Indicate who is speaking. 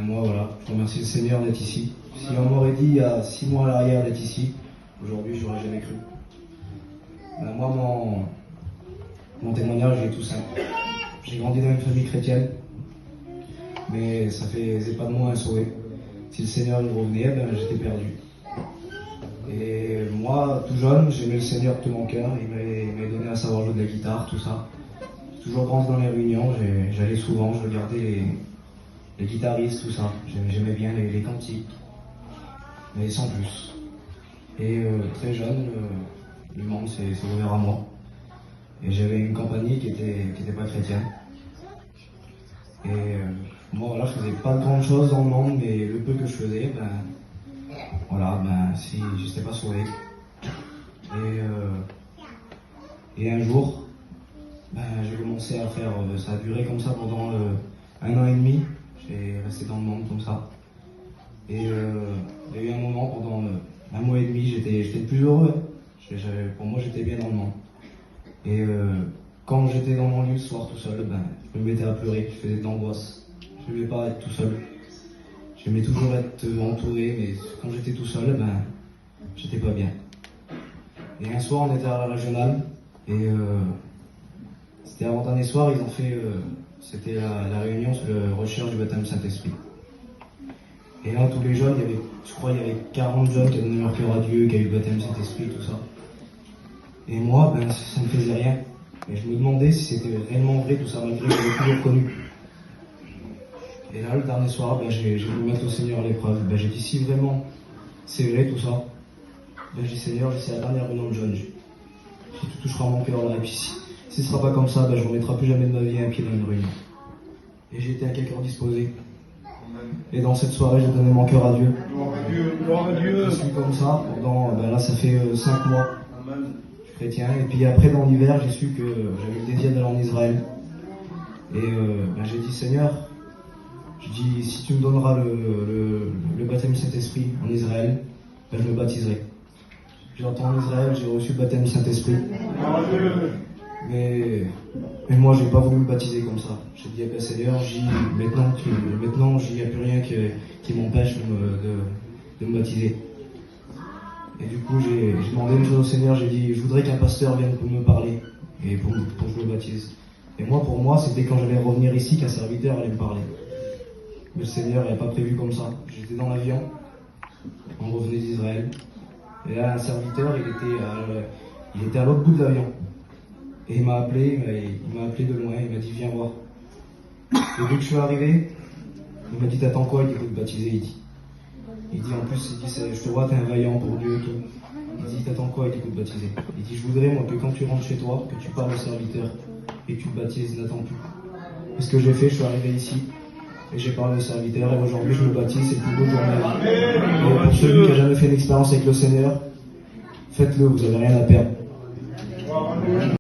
Speaker 1: Moi, voilà, je remercie le Seigneur d'être ici. Si on m'aurait dit il y a 6 mois à l'arrière d'être ici, aujourd'hui, j'aurais jamais cru. Moi, mon témoignage est tout simple. J'ai grandi dans une famille chrétienne, mais ça faisait pas de moi un sauvé. Si le Seigneur il revenait, j'étais perdu. Et moi, tout jeune, j'aimais le Seigneur de tout mon cœur. Il m'avait donné à savoir jouer de la guitare, tout ça. J'ai toujours grandi dans les réunions, j'allais souvent, je regardais les guitaristes, tout ça. J'aimais bien les cantiques, mais sans plus. Et très jeune, le monde s'est ouvert à moi. Et j'avais une compagnie qui était pas chrétienne. Et moi, voilà, je faisais pas de grandes choses dans le monde, mais le peu que je faisais, si je n'étais pas sauvé. Et un jour, j'ai commencé à faire, ça a duré comme ça pendant 1 an et demi. J'ai resté dans le monde comme ça. Et il y a eu un moment, pendant 1 mois et demi, j'étais le plus heureux. Pour moi, j'étais bien dans le monde. Et quand j'étais dans mon lit le soir tout seul, je me mettais à pleurer, je faisais de l'angoisse. Je n'aimais pas être tout seul. J'aimais toujours être entouré, mais quand j'étais tout seul, j'étais pas bien. Et un soir, on était à la régionale, et c'était l'avant-dernier soir, ils ont fait, c'était la réunion sur la recherche du baptême du Saint-Esprit. Et là, tous les jeunes, je crois qu'il y avait 40 jeunes qui ont donné leur cœur à Dieu, qui avaient eu le baptême du Saint-Esprit, tout ça. Et moi, ça ne me faisait rien. Et je me demandais si c'était réellement vrai tout ça, malgré que j'avais toujours connu. Et là, le dernier soir, j'ai voulu mettre au Seigneur à l'épreuve. J'ai dit, si vraiment c'est vrai tout ça, j'ai dit, Seigneur, c'est la dernière réunion de jeunes. Si tu toucheras mon cœur là, et puis si ce ne sera pas comme ça, je ne remettrai plus jamais de ma vie un pied dans une réunion. Et j'étais à quel cœur disposé. Et dans cette soirée, j'ai donné mon cœur à Dieu.
Speaker 2: Gloire à Dieu.
Speaker 1: Je suis comme ça pendant, là, ça fait 5 mois. Je suis chrétien. Et puis après, dans l'hiver, j'ai su que j'avais le désir d'aller en Israël. Et j'ai dit, Seigneur, je dis, si tu me donneras le baptême du Saint-Esprit en Israël, je me baptiserai. J'entends en Israël, j'ai reçu le baptême du Saint-Esprit. Mais moi, j'ai pas voulu me baptiser comme ça. J'ai dit à Seigneur, maintenant, il n'y a plus rien qui m'empêche de me baptiser. Et du coup, j'ai demandé une chose au Seigneur, j'ai dit, je voudrais qu'un pasteur vienne pour me parler et pour que je me baptise. Et pour moi, c'était quand j'allais revenir ici qu'un serviteur allait me parler. Mais le Seigneur n'avait pas prévu comme ça. J'étais dans l'avion, on revenait d'Israël. Et là, un serviteur, il était à l'autre bout de l'avion. Et il m'a appelé de loin, il m'a dit, viens voir. Et dès que je suis arrivé, il m'a dit, t'attends quoi? Il dit, faut te baptiser, il dit, en plus, je te vois, t'es un vaillant pour Dieu et tout. Il dit, t'attends quoi? Il dit, faut te baptiser. Il dit, je voudrais, moi, que quand tu rentres chez toi, que tu parles au serviteur et que tu te baptises, n'attends plus. Et ce que j'ai fait, je suis arrivé ici. Et j'ai parlé au serviteur, et aujourd'hui je me baptise, c'est le plus beau jour de ma vie. Et pour celui qui n'a jamais fait une expérience avec le Seigneur, faites-le, vous n'avez rien à perdre.